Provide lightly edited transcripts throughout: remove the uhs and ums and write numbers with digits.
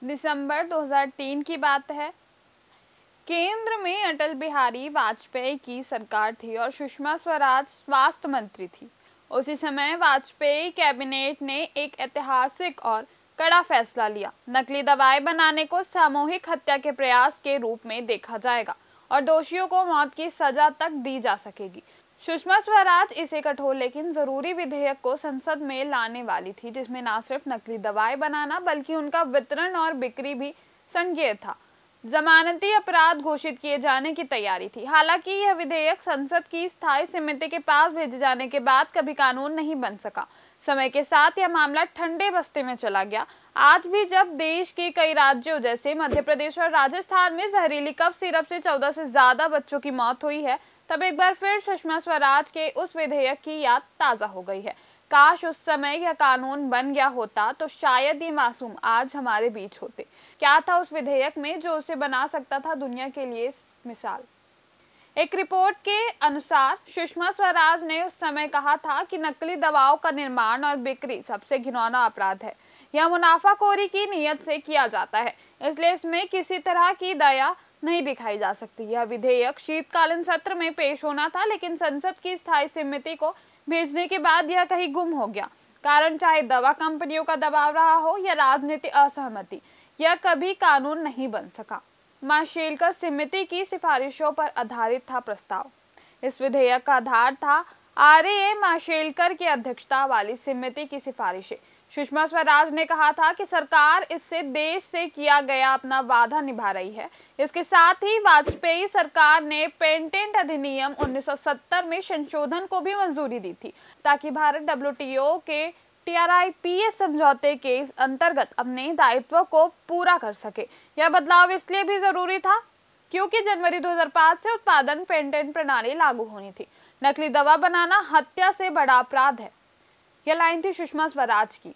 दिसंबर 2003 की बात है। केंद्र में अटल बिहारी वाजपेयी की सरकार थी और सुषमा स्वराज स्वास्थ्य मंत्री थी। उसी समय वाजपेयी कैबिनेट ने एक ऐतिहासिक और कड़ा फैसला लिया। नकली दवाएं बनाने को सामूहिक हत्या के प्रयास के रूप में देखा जाएगा और दोषियों को मौत की सजा तक दी जा सकेगी। सुषमा स्वराज इसे कठोर लेकिन जरूरी विधेयक को संसद में लाने वाली थी, जिसमें न सिर्फ नकली दवाएं बनाना बल्कि उनका वितरण और बिक्री भी संज्ञेय था। जमानती अपराध घोषित किए जाने की तैयारी थी। हालांकि यह विधेयक संसद की स्थायी समिति के पास भेजे जाने के बाद कभी कानून नहीं बन सका। समय के साथ यह मामला ठंडे बस्ते में चला गया। आज भी जब देश के कई राज्यों जैसे मध्य प्रदेश और राजस्थान में जहरीली कफ सिरप से 14 से ज्यादा बच्चों की मौत हुई है, तब एक बार फिर सुषमा स्वराज के उस विधेयक की याद ताजा हो गई है। काश उस समय यह कानून बन गया होता तो शायद ये मासूम आज हमारे बीच होते। क्या था उस विधेयक में जो उसे बना सकता था दुनिया के लिए मिसाल। एक रिपोर्ट के अनुसार सुषमा स्वराज ने उस समय कहा था कि नकली दवाओं का निर्माण और बिक्री सबसे घिनौना अपराध है। यह मुनाफाखोरी की नीयत से किया जाता है, इसलिए इसमें किसी तरह की दया नहीं दिखाई जा सकती। यह विधेयक शीतकालीन सत्र में पेश होना था, लेकिन संसद की स्थायी समिति को भेजने के बाद यह कहीं गुम हो गया। कारण चाहे दवा कंपनियों का दबाव रहा हो या राजनीतिक असहमति, यह कभी कानून नहीं बन सका। माशेलकर समिति की सिफारिशों पर आधारित था प्रस्ताव। इस विधेयक का आधार था आरए माशेलकर की अध्यक्षता वाली समिति की सिफारिशें। सुषमा स्वराज ने कहा था कि सरकार इससे देश से किया गया अपना वादा निभा रही है। इसके साथ ही वाजपेयी सरकार ने पेटेंट अधिनियम 1970 में संशोधन को भी मंजूरी दी थी, ताकि भारत डब्ल्यूटीओ के TRIPS समझौते के अंतर्गत अपने दायित्व को पूरा कर सके। यह बदलाव इसलिए भी जरूरी था क्योंकि जनवरी 2005 से उत्पादन पेटेंट प्रणाली लागू होनी थी। नकली दवा बनाना हत्या से बड़ा अपराध है। यह लाइन थी सुषमा स्वराज की।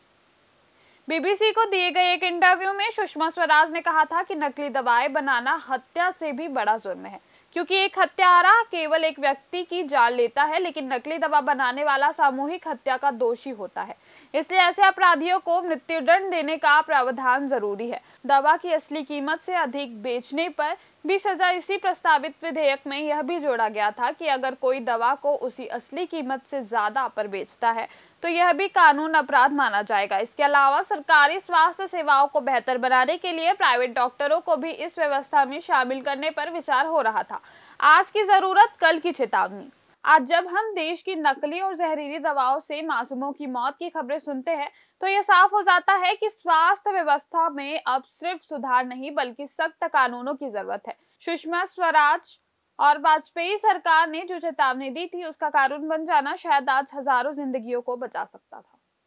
बीबीसी को दिए गए एक इंटरव्यू में सुषमा स्वराज ने कहा था कि नकली दवाएं बनाना हत्या से भी बड़ा जुर्म है, क्योंकि एक हत्यारा केवल एक व्यक्ति की जान लेता है, लेकिन नकली दवा बनाने वाला सामूहिक हत्या का दोषी होता है। इसलिए ऐसे अपराधियों को मृत्युदंड देने का प्रावधान जरूरी है। दवा की असली कीमत से अधिक बेचने पर भी सजा। इसी प्रस्तावित विधेयक में यह भी जोड़ा गया था कि अगर कोई दवा को उसी असली कीमत से ज्यादा पर बेचता है तो यह भी कानून अपराध माना जाएगा। इसके अलावा सरकारी स्वास्थ्य सेवाओं को बेहतर बनाने के लिए प्राइवेट डॉक्टरों को भी इस व्यवस्था में शामिल करने पर विचार हो रहा था। आज की जरूरत कल की चेतावनी। आज जब हम देश की नकली और जहरीली दवाओं से मासूमों की मौत की खबरें सुनते हैं, तो यह साफ हो जाता है कि स्वास्थ्य व्यवस्था में अब सिर्फ सुधार नहीं बल्कि सख्त कानूनों की जरूरत है। सुषमा स्वराज और वाजपेयी सरकार ने जो चेतावनी दी थी, उसका कानून बन जाना शायद आज हजारों जिंदगियों को बचा सकता था।